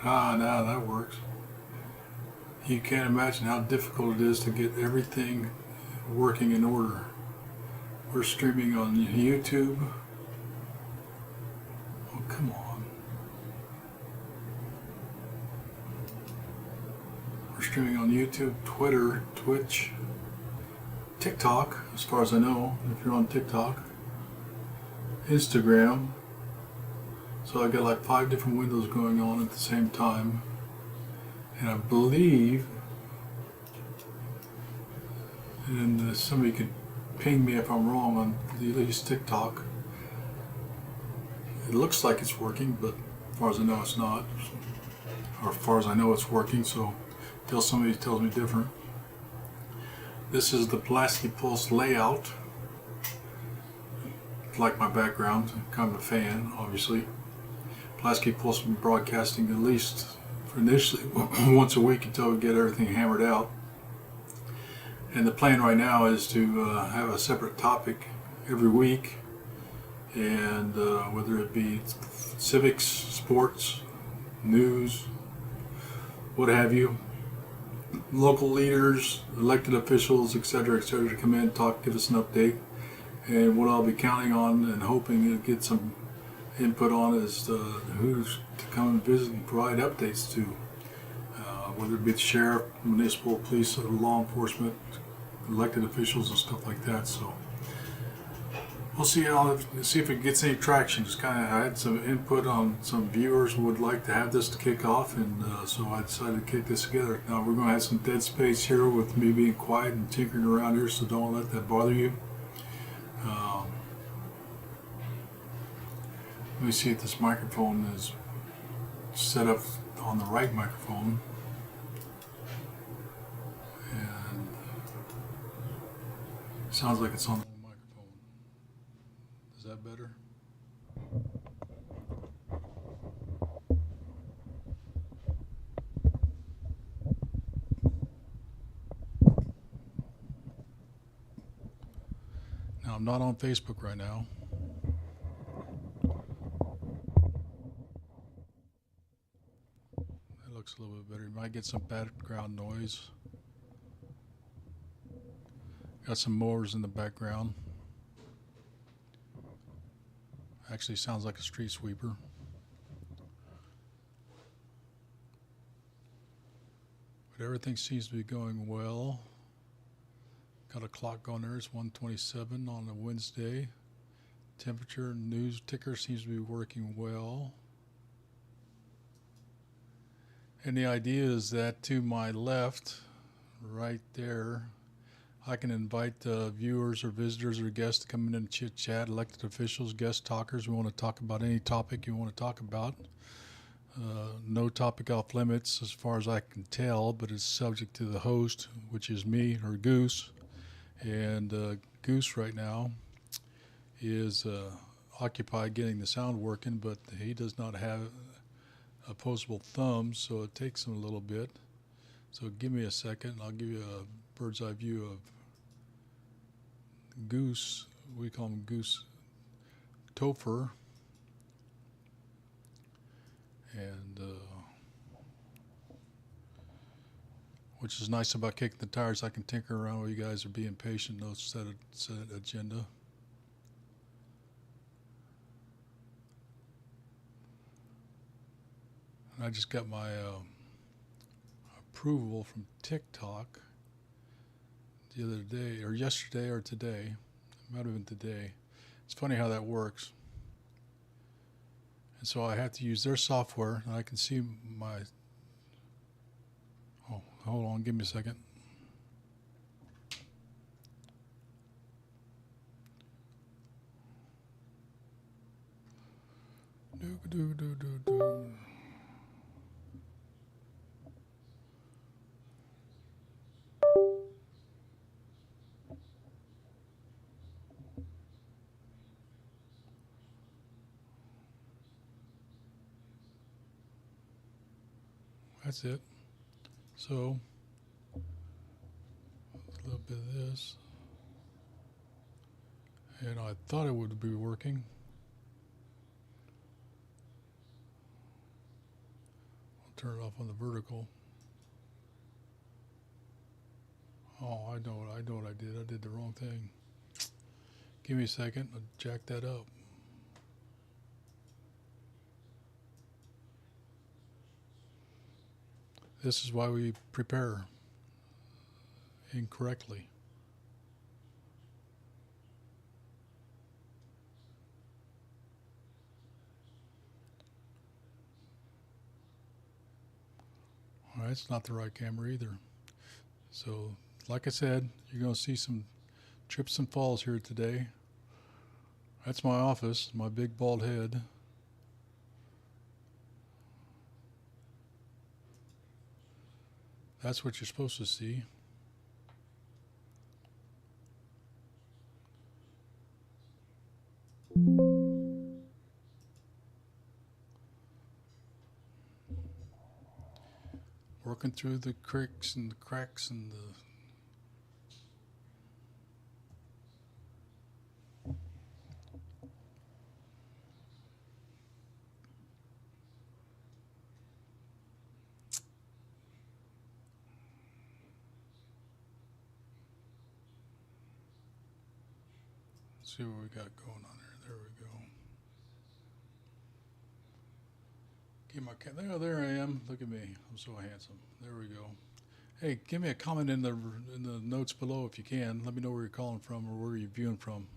Ah, now that works. You can't imagine how difficult it is to get everything working in order. We're streaming on YouTube. Oh, come on. We're streaming on YouTube, Twitter, Twitch, TikTok, as far as I know, if you're on TikTok, Instagram. So I got like 5 different windows going on at the same time. And I believe, and somebody could ping me if I'm wrong on at least TikTok. It looks like it's working, but as far as I know it's not. Or as far as I know it's working, so until somebody tells me different. This is the Pulaski Pulse layout. Like my background, I'm kind of a fan, obviously. Pulaski Pulse has been broadcasting at least for initially once a week until we get everything hammered out. And the plan right now is to have a separate topic every week, and whether it be civics, sports, news, what have you, local leaders, elected officials, etc., to come in, talk, give us an update. And what I'll be counting on and hoping to get some input on is who's to come and visit and provide updates to, whether it be the sheriff, municipal police, or law enforcement, elected officials and stuff like that. So we'll see if it gets any traction. Just kind of, I had some input on some viewers who would like to have this to kick off, and so I decided to kick this together. Now we're going to have some dead space here with me being quiet and tinkering around here, so don't let that bother you. Let me see if this microphone is set up on the right microphone. And it sounds like it's on the wrong microphone. Is that better? Now I'm not on Facebook right now. Looks a little bit better. You might get some background noise. Got some mowers in the background. Actually sounds like a street sweeper. But everything seems to be going well. Got a clock going there. It's 1:27 on a Wednesday. Temperature news ticker seems to be working well. And the idea is that to my left, right there, I can invite viewers or visitors or guests to come in and chit chat, elected officials, guest talkers. We want to talk about any topic you want to talk about. No topic off limits as far as I can tell, but it's subject to the host, which is me or Goose. And Goose right now is occupied getting the sound working, but he does not have opposable thumbs, so it takes him a little bit. So give me a second, and I'll give you a bird's eye view of Goose. We call him Goose Topher. And which is nice about kicking the tires. I can tinker around while you guys are being patient. No set agenda. I just got my approval from TikTok the other day, or yesterday, or today. It might have been today. It's funny how that works. And so I have to use their software, and I can see my... Oh, hold on, give me a second. That's it. So, a little bit of this. And I thought it would be working. I'll turn it off on the vertical. Oh, I know what I did. I did the wrong thing. Give me a second. I'll jack that up. This is why we prepare incorrectly. All right, it's not the right camera either. So, like I said, you're going to see some trips and falls here today. That's my office, my big bald head. That's what you're supposed to see. Working through the creeks and the cracks and the see what we got going on here. There we go. Give my there I am. Look at me. I'm so handsome. There we go. Hey, give me a comment in the notes below if you can. Let me know where you're calling from or where you're viewing from.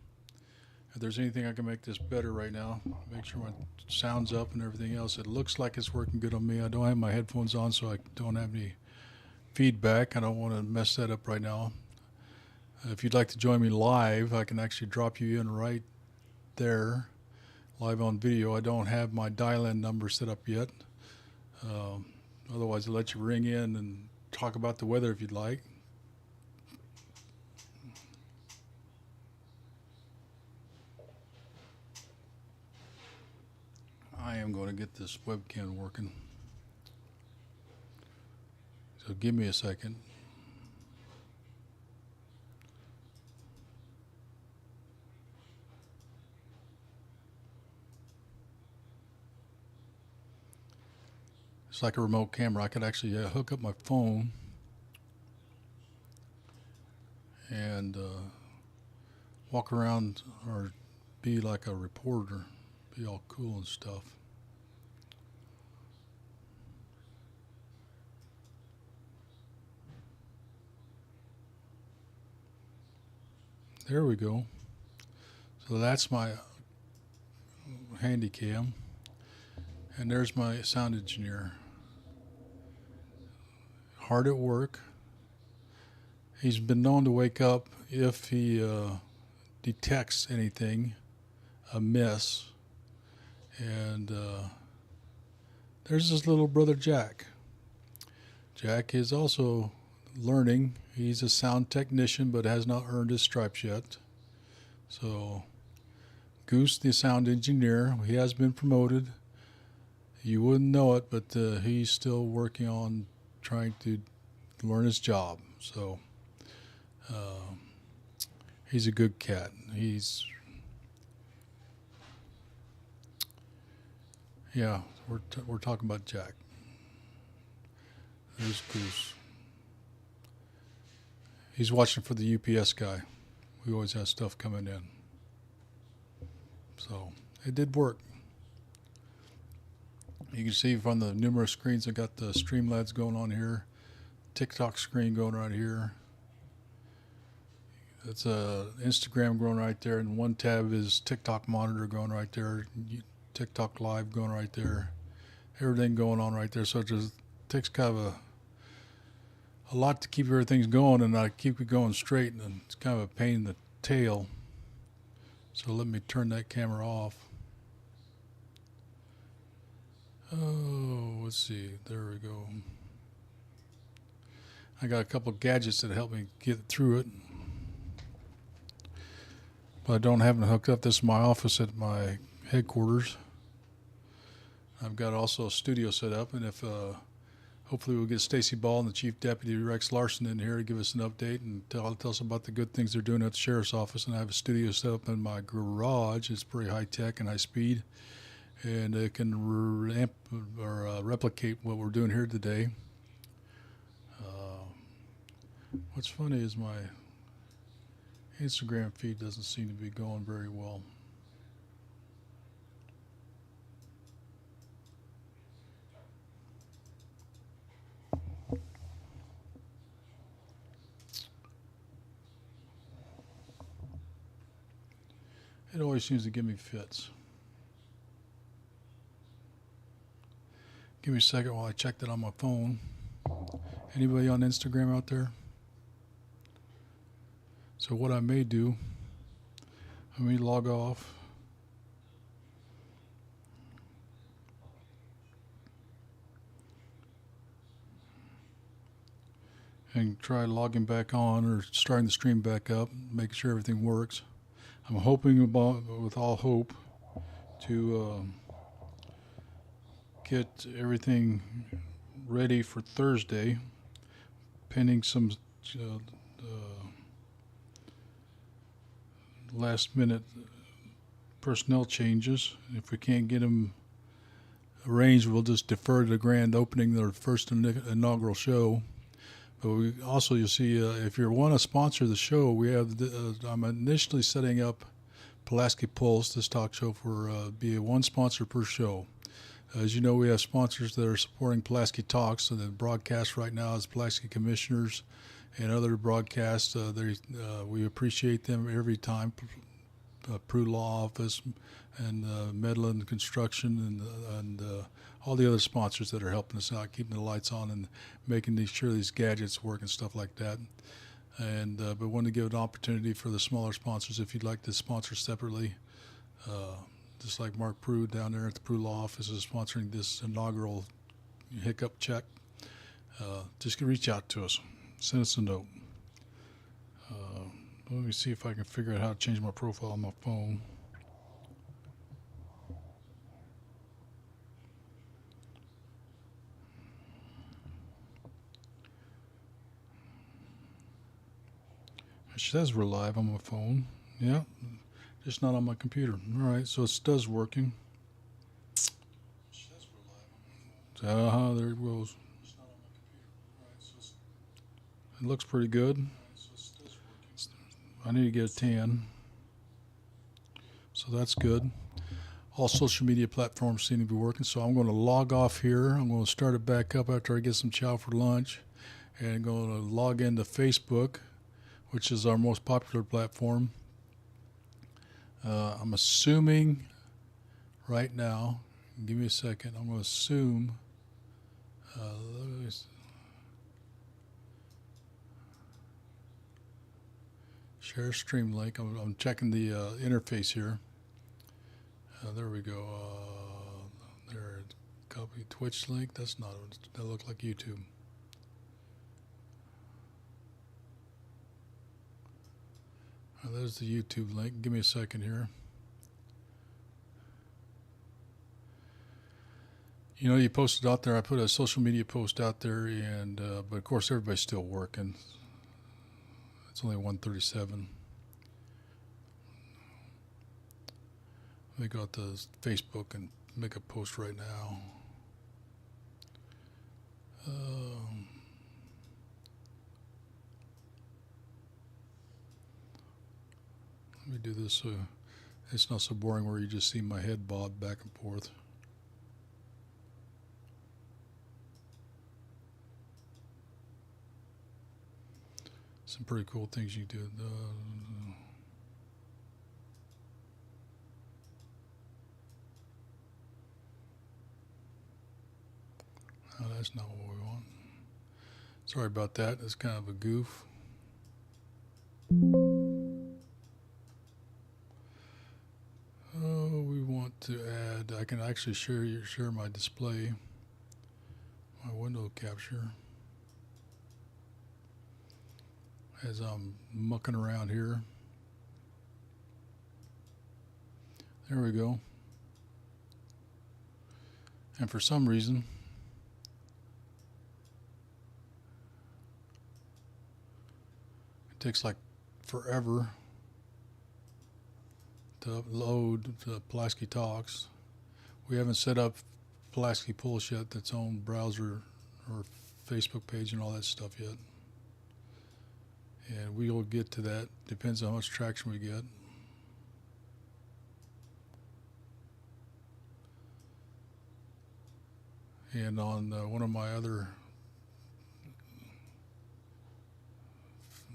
If there's anything I can make this better right now, make sure my sound's up and everything else. It looks like it's working good on me. I don't have my headphones on, so I don't have any feedback. I don't want to mess that up right now. If you'd like to join me live, I can actually drop you in right there, live on video. I don't have my dial-in number set up yet. Otherwise, I'll let you ring in and talk about the weather if you'd like. I am going to get this webcam working. So give me a second. It's like a remote camera. I could actually hook up my phone and walk around or be like a reporter, be all cool and stuff. There we go. So that's my handy cam. And there's my sound engineer. Hard at work. He's been known to wake up if he detects anything amiss. And there's his little brother Jack. Jack is also learning. He's a sound technician but has not earned his stripes yet. So Goose, the sound engineer, he has been promoted. You wouldn't know it, but he's still working on trying to learn his job. So he's a good cat. Yeah, we're talking about Jack. There's Goose. He's watching for the UPS guy. We always have stuff coming in. So it did work. You can see from the numerous screens, I got the Streamlabs going on here, TikTok screen going right here. It's a Instagram going right there, and one tab is TikTok monitor going right there, TikTok live going right there, everything going on right there. So it just takes kind of a lot to keep everything going, and I keep it going straight, and it's kind of a pain in the tail. So let me turn that camera off. Oh, let's see. There we go. I got a couple of gadgets that help me get through it. But I don't have it hooked up. This is my office at my headquarters. I've got also a studio set up, and if hopefully we'll get Stacy Ball and the Chief Deputy Rex Larson in here to give us an update and tell us about the good things they're doing at the Sheriff's Office. And I have a studio set up in my garage. It's pretty high tech and high speed. and it can replicate what we're doing here today. What's funny is my Instagram feed doesn't seem to be going very well. It always seems to give me fits. Give me a second while I check that on my phone. Anybody on Instagram out there? So what I may do, let me log off. And try logging back on or starting the stream back up, making sure everything works. I'm hoping with all hope to get everything ready for Thursday, pending some last minute personnel changes. If we can't get them arranged, we'll just defer the grand opening, the first inaugural show. But we also, you'll see, if you want to sponsor the show, we have. I'm initially setting up Pulaski Pulse, this talk show, for be one sponsor per show. As you know, we have sponsors that are supporting Pulaski Talks, and the broadcast right now is Pulaski Commissioners and other broadcasts. We appreciate them every time. Pru Law Office and Medlin Construction and all the other sponsors that are helping us out, keeping the lights on and making sure these gadgets work and stuff like that. And but want to give an opportunity for the smaller sponsors, if you'd like to sponsor separately, just like Mark Pru down there at the Pru Law Office is sponsoring this inaugural hiccup check. Just reach out to us, send us a note. Let me see if I can figure out how to change my profile on my phone. It says we're live on my phone. Yeah, just not on my computer. All right, so it does working. There it goes. It looks pretty good. I need to get a tan, so that's good. All social media platforms seem to be working, so I'm going to log off here. I'm going to start it back up after I get some chow for lunch, and I'm going to log into Facebook, which is our most popular platform. I'm assuming right now, give me a second, I'm going to assume, share stream link. I'm checking the interface here. There we go. There, copy Twitch link. That's not. That looks like YouTube. There's the YouTube link. Give me a second here. You know, you posted out there. I put a social media post out there, and but of course everybody's still working. It's only 1:37. Let me go out to Facebook and make a post right now. Let me do this so it's not so boring where you just see my head bob back and forth. Some pretty cool things you do. No, that's not what we want. Sorry about that. It's kind of a goof. Oh, we want to add. I can actually share my display, my window capture, as I'm mucking around here. There we go. And for some reason, it takes like forever to upload the Pulaski Talks, We haven't set up Pulaski Pulse yet, its own browser or Facebook page and all that stuff yet. And we will get to that. Depends on how much traction we get. And on one of my other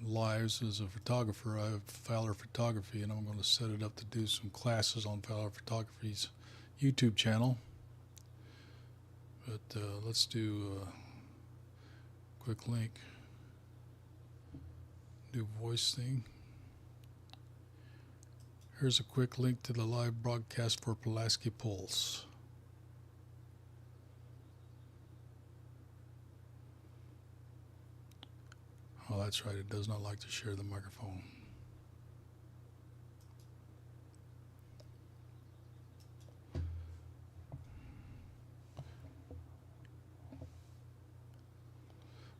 lives as a photographer, I have Fowler Photography, and I'm going to set it up to do some classes on Fowler Photography's YouTube channel. But let's do a quick link. Do voice thing. Here's a quick link to the live broadcast for Pulaski Pulse. Oh, that's right. It does not like to share the microphone.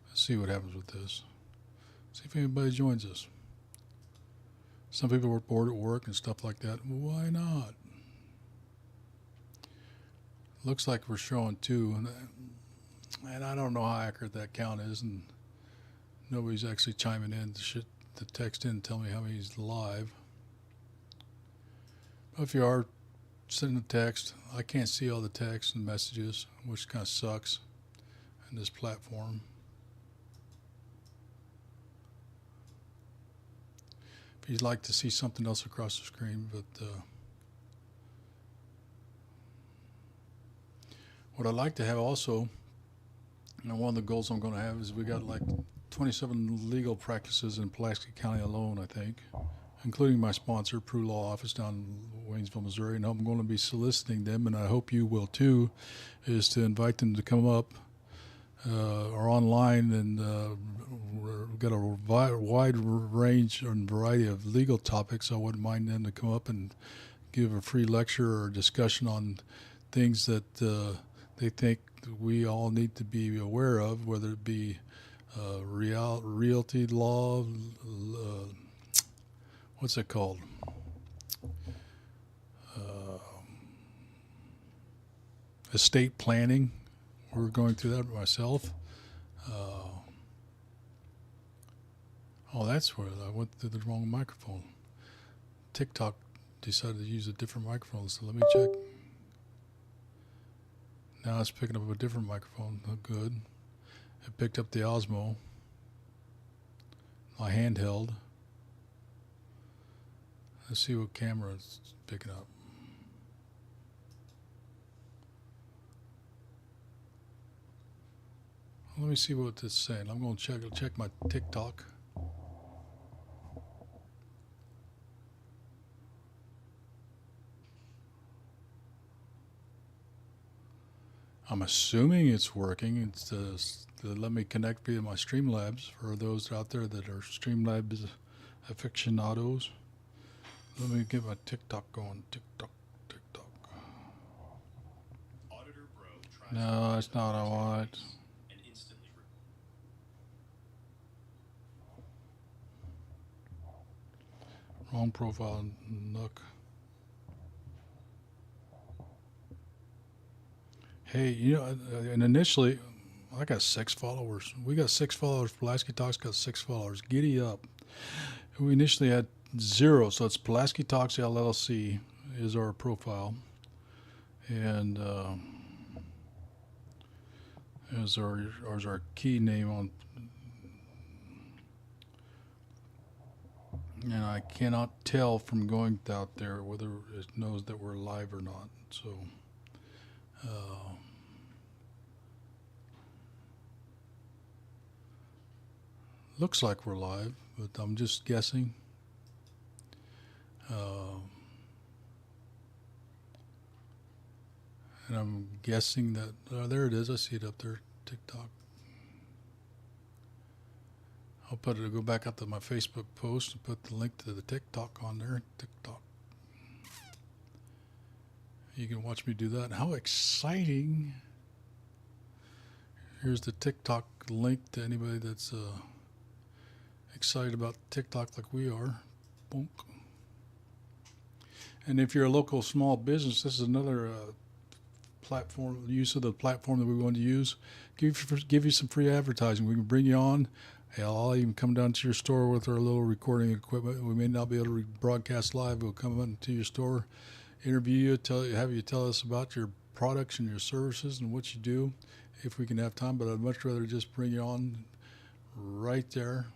Let's see what happens with this. See if anybody joins us. Some people were bored at work and stuff like that. Why not? Looks like we're showing two, and I don't know how accurate that count is, and nobody's actually chiming in to text in and tell me how many's live. But if you are, send a text. I can't see all the texts and messages, which kind of sucks in this platform. If you'd like to see something else across the screen, but what I'd like to have also, and one of the goals I'm going to have is we got like 27 legal practices in Pulaski County alone, I think, including my sponsor, Pru Law Office down in Waynesville, Missouri, and I'm going to be soliciting them, and I hope you will too, is to invite them to come up or online, and we've got a wide range and variety of legal topics. I wouldn't mind them to come up and give a free lecture or discussion on things that they think we all need to be aware of, whether it be realty law, what's it called? Estate planning. We're going through that myself. Oh, that's where I went through the wrong microphone. TikTok decided to use a different microphone, so let me check. Now it's picking up a different microphone. Oh, good. It picked up the Osmo, my handheld. Let's see what camera it's picking up. Let me see what this is saying. I'm going to check my TikTok. I'm assuming it's working. It's to let me connect via my Streamlabs for those out there that are Streamlabs aficionados. Let me get my TikTok going. TikTok. No, that's not what I want. Wrong profile, Nook. Hey, you know, and initially, I got 6 followers. We got 6 followers. Pulaski Talks got 6 followers. Giddy up. We initially had 0, so it's Pulaski Talks LLC is our profile, and is our key name on. And I cannot tell from going out there whether it knows that we're live or not. So, looks like we're live, but I'm just guessing. And I'm guessing that, there it is. I see it up there, TikTok. I'll go back up to my Facebook post and put the link to the TikTok on there. TikTok. You can watch me do that. How exciting. Here's the TikTok link to anybody that's excited about TikTok like we are. Bonk. And if you're a local small business, this is another platform, use of the platform that we want to use, give you some free advertising. We can bring you on. Hell, I'll even come down to your store with our little recording equipment. We may not be able to broadcast live. We'll come into your store, interview you, have you tell us about your products and your services and what you do, if we can have time. But I'd much rather just bring you on right there.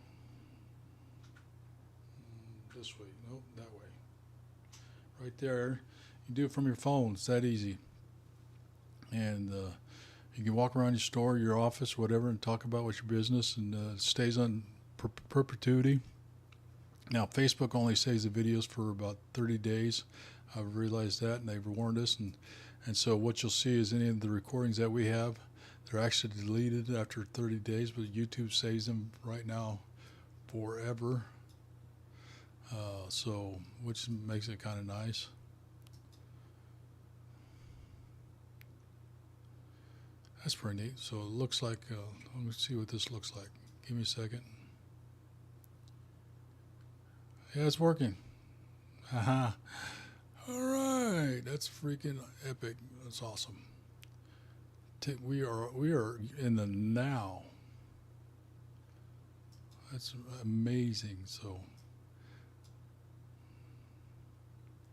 This way, nope, that way. Right there. You do it from your phone. It's that easy. And you can walk around your store, your office, whatever, and talk about what your business, and it stays on perpetuity. Now, Facebook only saves the videos for about 30 days. I've realized that, and they've warned us. And so what you'll see is any of the recordings that we have, they're actually deleted after 30 days, but YouTube saves them right now forever. So, which makes it kind of nice. That's pretty neat. So it looks like, let me see what this looks like. Give me a second. Yeah, it's working. Haha. All right, that's freaking epic. That's awesome. We are in the now. That's amazing. So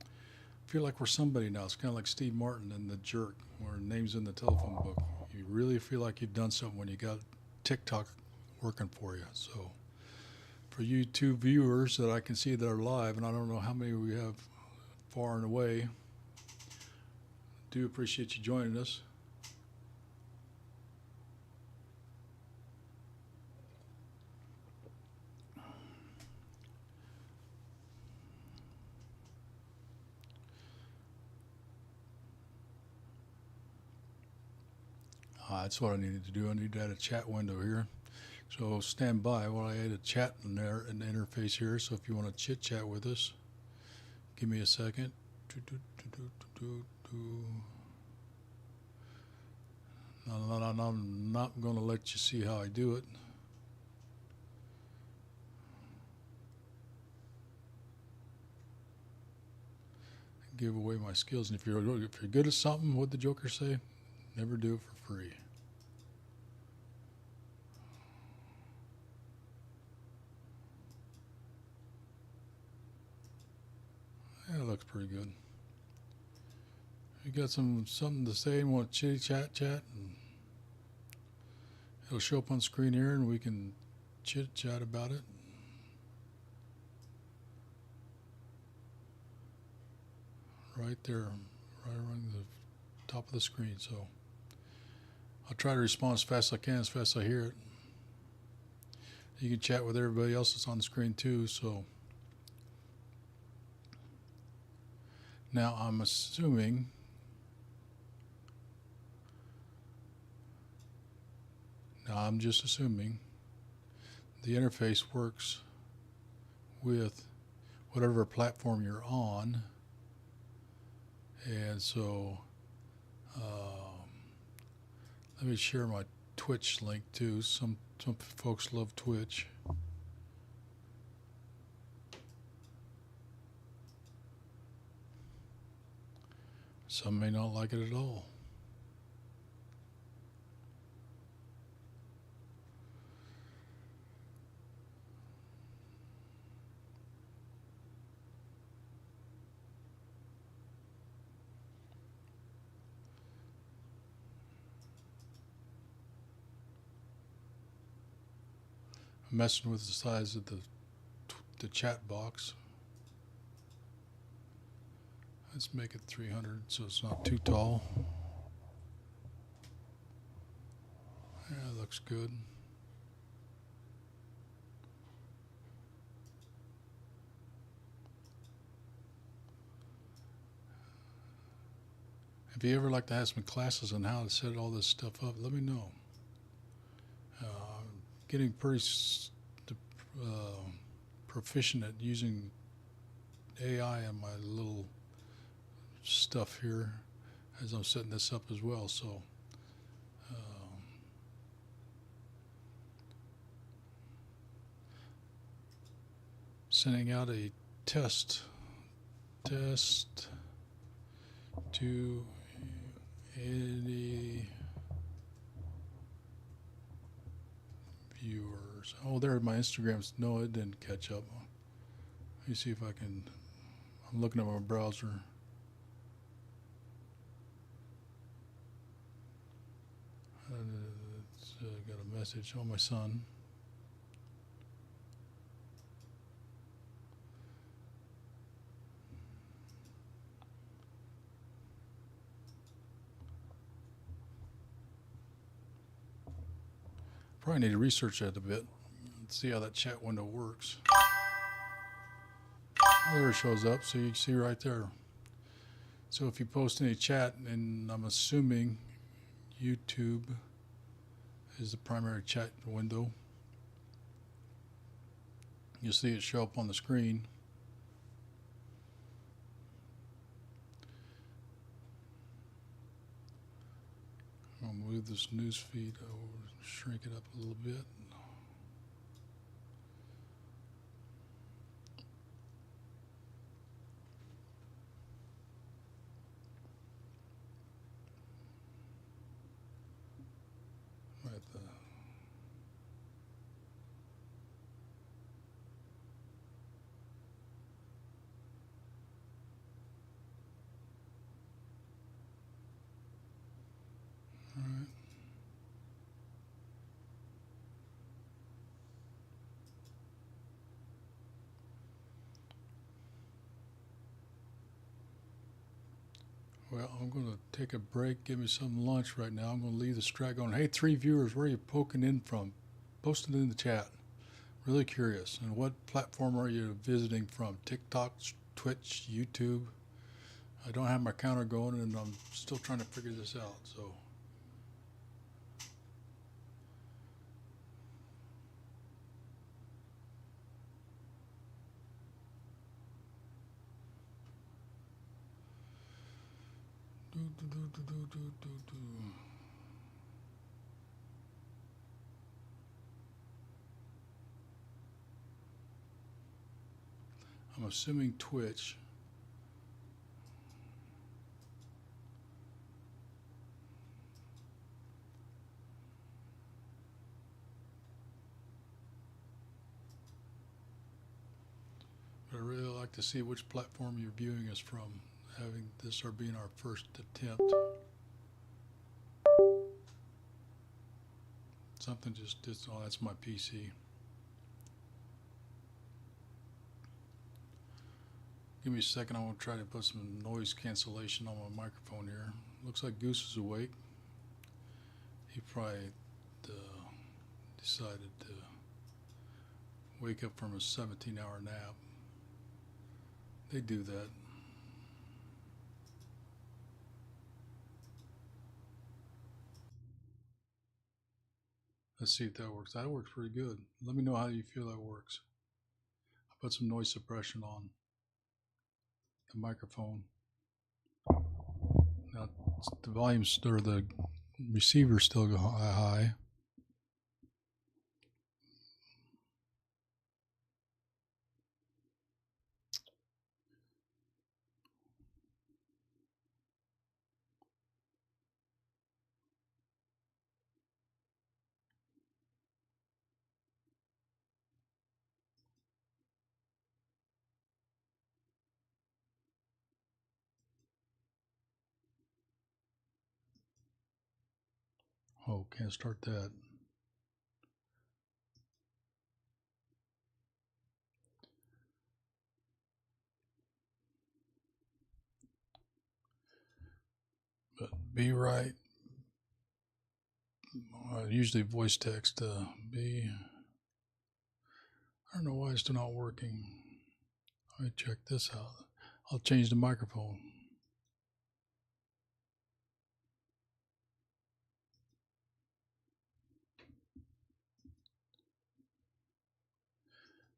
I feel like we're somebody now. It's kind of like Steve Martin and The Jerk, where name's in the telephone book. You really feel like you've done something when you got TikTok working for you. So for you two viewers that I can see that are live, and I don't know how many we have far and away, do appreciate you joining us. That's what I needed to do. I need to add a chat window here. So stand by while I add a chat in there in the interface here. So if you want to chit chat with us, give me a second. I'm not going to let you see how I do it. Give away my skills. And if you're good at something, what'd the Joker say? Never do it for free. Yeah, it looks pretty good. You got something to say and want to chat, and it'll show up on screen here, and we can chit chat about it. Right there, right around the top of the screen. So I'll try to respond as fast as I can, as fast as I hear it. You can chat with everybody else that's on the screen too. So now I'm assuming just assuming the interface works with whatever platform you're on. And so let me share my Twitch link too. Some folks love Twitch. Some may not like it at all. I'm messing with the size of the chat box. Let's make it 300 so it's not too tall. Yeah, that looks good. If you ever like to have some classes on how to set all this stuff up, let me know. Getting pretty proficient at using AI in my little stuff here as I'm setting this up as well. So sending out a test to Any viewers? Oh, there my Instagram's. No, it didn't catch up. Let me see if I can. I'm looking at my browser. Got a message on my son. Probably need to research that a bit. Let's see how that chat window works. Oh, there it shows up, so you can see right there. So if you post any chat, and I'm assuming YouTube is the primary chat window, you'll see it show up on the screen. I'll move this news feed over, shrink it up a little bit. Alright. Well, I'm going to take a break, give me some lunch right now. I'm going to leave the track going. Hey, 3 viewers, where are you poking in from? Post it in the chat. Really curious. And what platform are you visiting from? TikTok, Twitch, YouTube? I don't have my counter going, and I'm still trying to figure this out. So. I'm assuming Twitch. But I really like to see which platform you're viewing us from, having this or being our first attempt. Something just did, oh, that's my PC. Give me a second, I'm going to try to put some noise cancellation on my microphone here. Looks like Goose is awake. He probably decided to wake up from a 17-hour nap. They do that. Let's see if that works. That works pretty good. Let me know how you feel that works. I'll put some noise suppression on the microphone. Now the volume's or the receiver's still high. Oh, can't start that. But be right. Usually voice text. I don't know why it's still not working. Let me check this out. I'll change the microphone.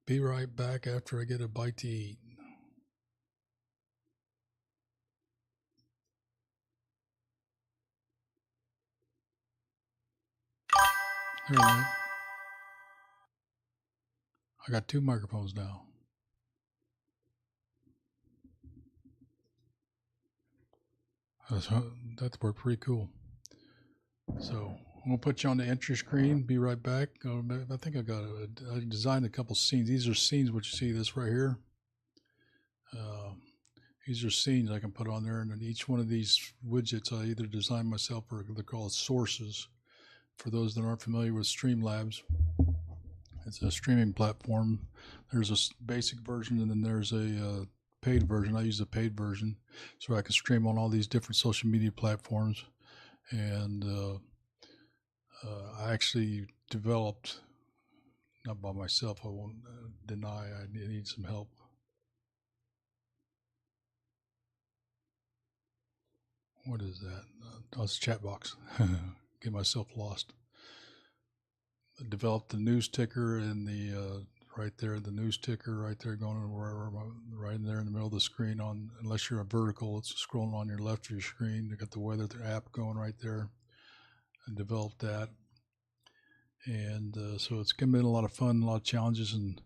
Be right back after I get a bite to eat. There we go. I got 2 microphones now. That worked pretty cool. So I'm gonna put you on the entry screen. Be right back. I think I designed a couple scenes. These are scenes. What you see this right here. These are scenes I can put on there, and then each one of these widgets I either design myself or they're called sources. For those that aren't familiar with Streamlabs, it's a streaming platform. There's a basic version, and then there's a paid version. I use the paid version so I can stream on all these different social media platforms. And I actually developed, not by myself, I won't deny I need some help. What is that? Oh, it's a chat box. Get myself lost. I developed the news ticker and the right there, the news ticker right there going right in there in the middle of the screen. Unless you're a vertical, it's scrolling on your left of your screen. You got the weather app going right there. I developed that, and so it's been a lot of fun, a lot of challenges, and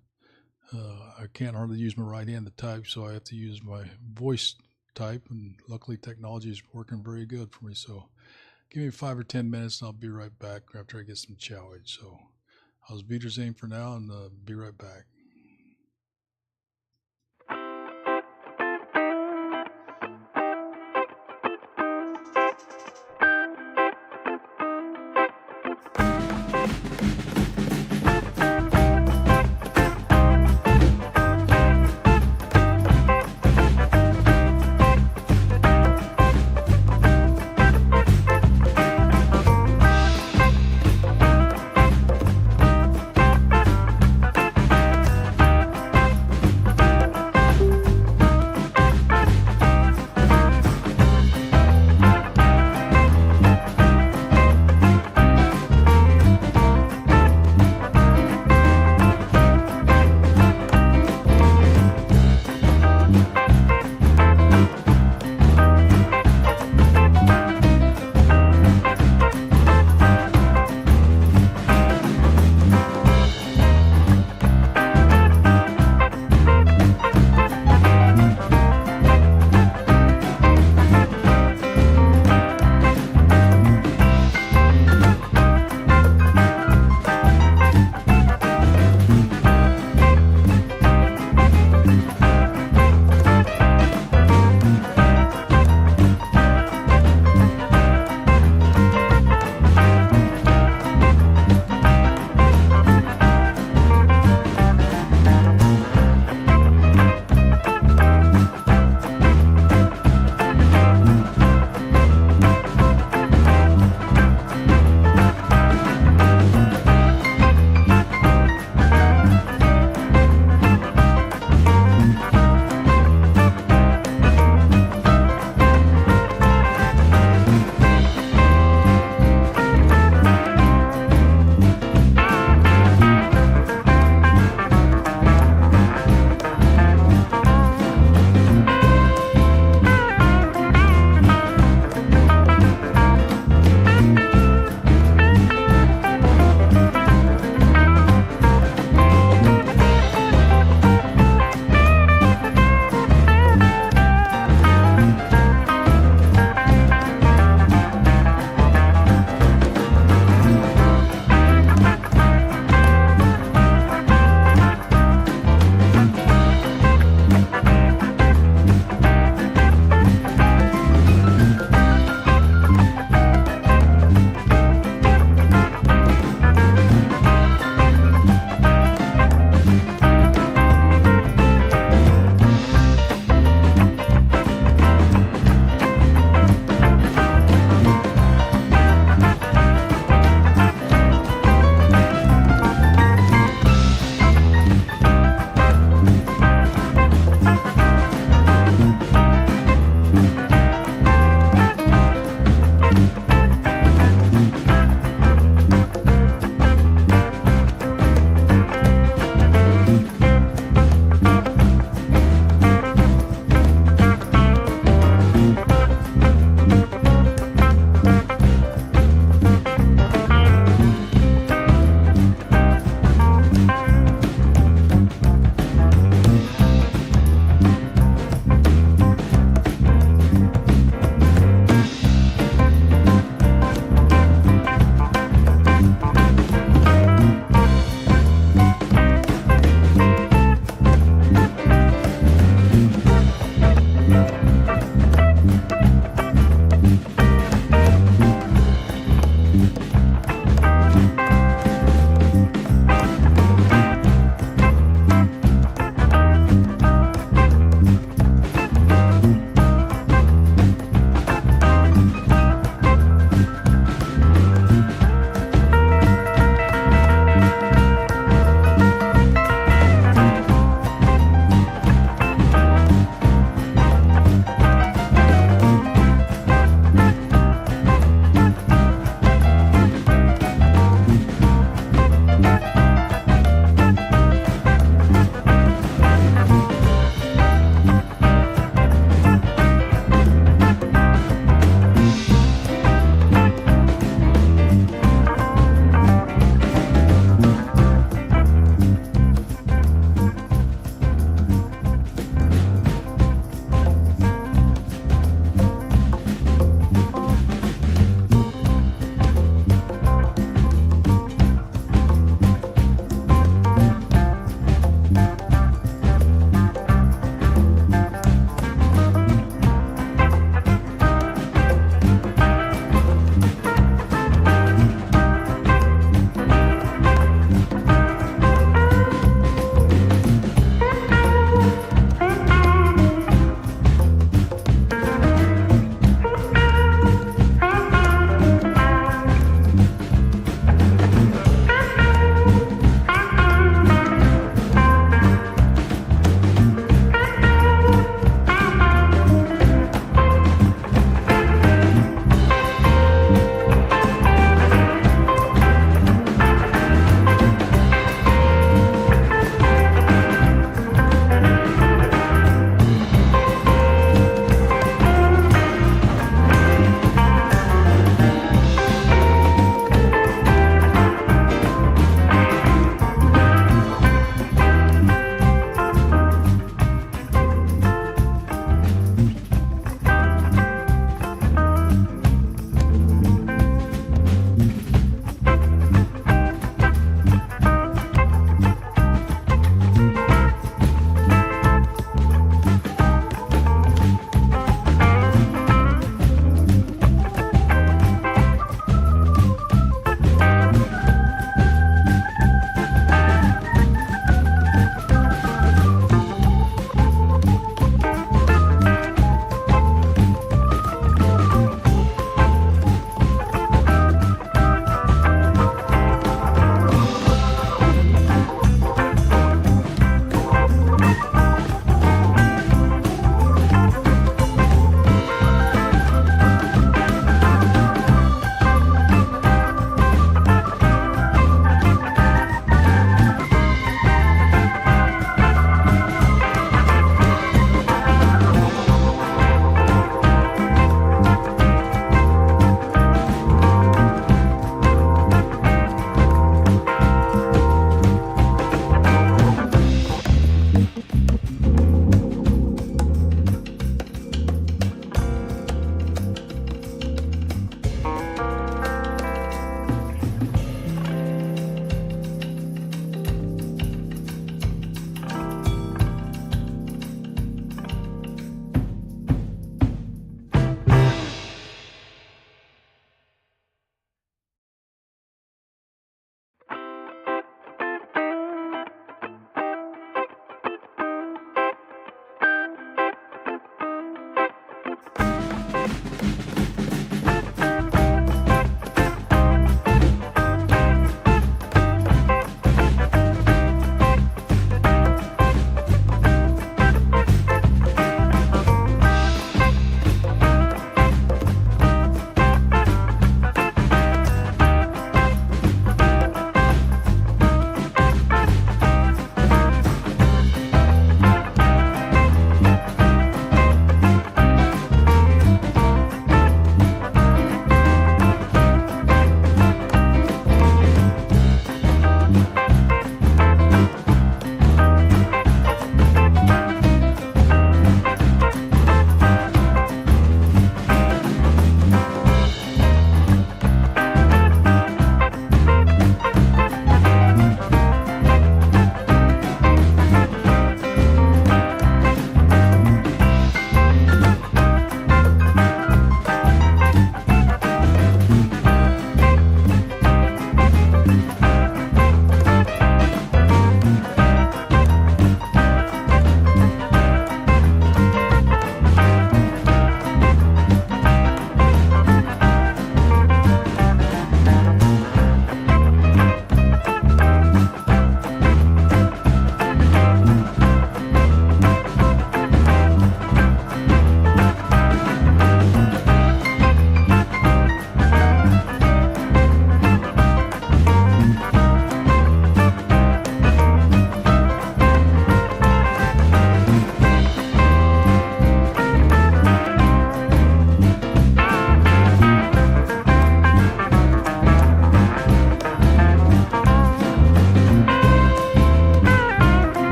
I can't hardly use my right hand to type, so I have to use my voice type, and luckily technology is working very good for me. So give me 5 or 10 minutes and I'll be right back after I get some chowage. So how's Wiedersehen for now, and be right back.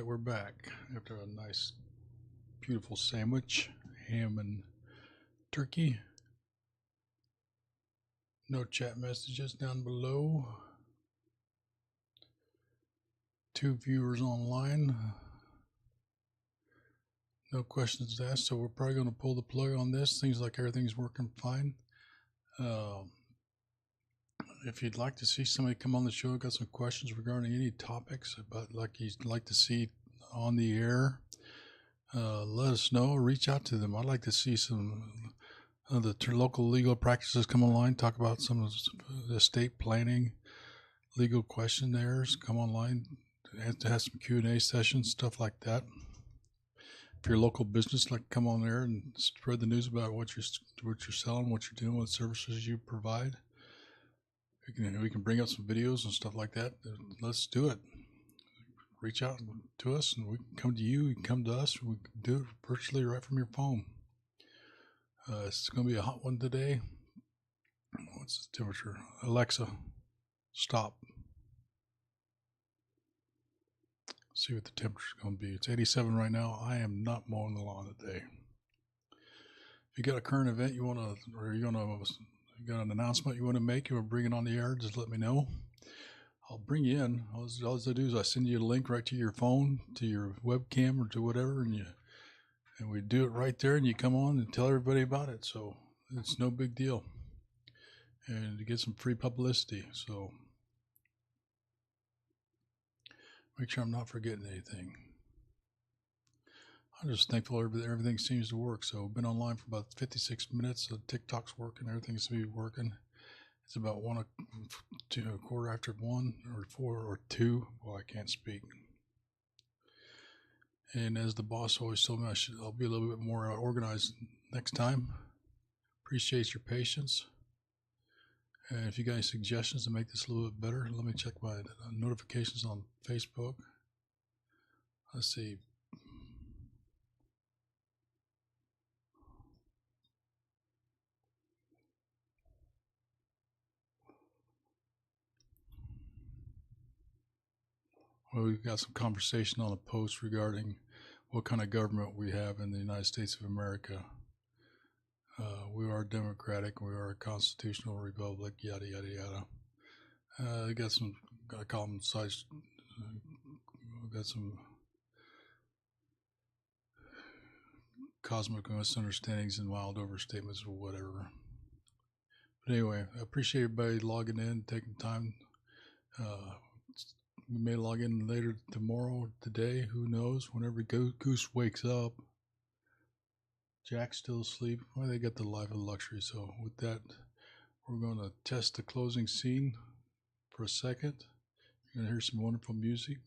Alright, we're back after a nice, beautiful sandwich, ham and turkey. No chat messages down below. 2 viewers online. No questions asked, so we're probably going to pull the plug on this. Seems like everything's working fine. If you'd like to see somebody come on the show, got some questions regarding any topics about like you'd like to see on the air, let us know. Reach out to them. I'd like to see some of the local legal practices come online, talk about some of the estate planning, legal questionnaires, come online, to have some Q&A sessions, stuff like that. If you're a local business, like come on there and spread the news about what you're selling, what you're doing, what services you provide. We can bring up some videos and stuff like that. Let's do it. Reach out to us and we can come to you. You can come to us. We can do it virtually right from your phone. It's going to be a hot one today. What's the temperature? Alexa, stop. See what the temperature is going to be. It's 87 right now. I am not mowing the lawn today. If you got a current event you want to, or you got an announcement you want to make, you want to bring it on the air, just let me know. I'll bring you in. All I do is I send you a link right to your phone, to your webcam, or to whatever, and we do it right there, and you come on and tell everybody about it. So it's no big deal, and to get some free publicity. So make sure I'm not forgetting anything. I'm just thankful everything seems to work. So I've been online for about 56 minutes. So TikTok's working. Everything seems to be working. It's about 1:15 or 4 or 2. Well, I can't speak. And as the boss always told me, I'll be a little bit more organized next time. Appreciate your patience. And if you got any suggestions to make this a little bit better, let me check my notifications on Facebook. Let's see. Well, we've got some conversation on a post regarding what kind of government we have in the United States of America. We are democratic. We are a constitutional republic. Yada yada yada. I got some. I call them sites. Got some cosmic misunderstandings and mild overstatements or whatever. But anyway, I appreciate everybody logging in, taking time. We may log in later tomorrow, today, who knows, whenever Goose wakes up. Jack's still asleep. Well, they got the life of luxury. So with that, we're going to test the closing scene for a second. You're going to hear some wonderful music.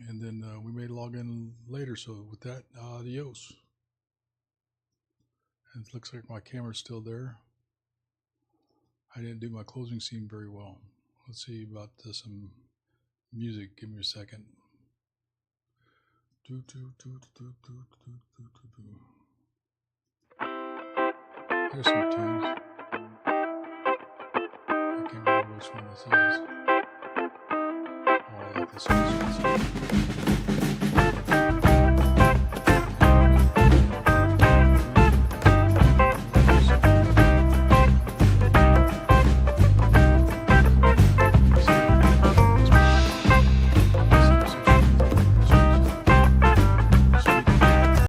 And then we may log in later. So with that, adios. And it looks like my camera's still there. I didn't do my closing scene very well. Let's see about some music. Give me a second. Here's some tunes. I can't remember which one this is. Oh, I like this one.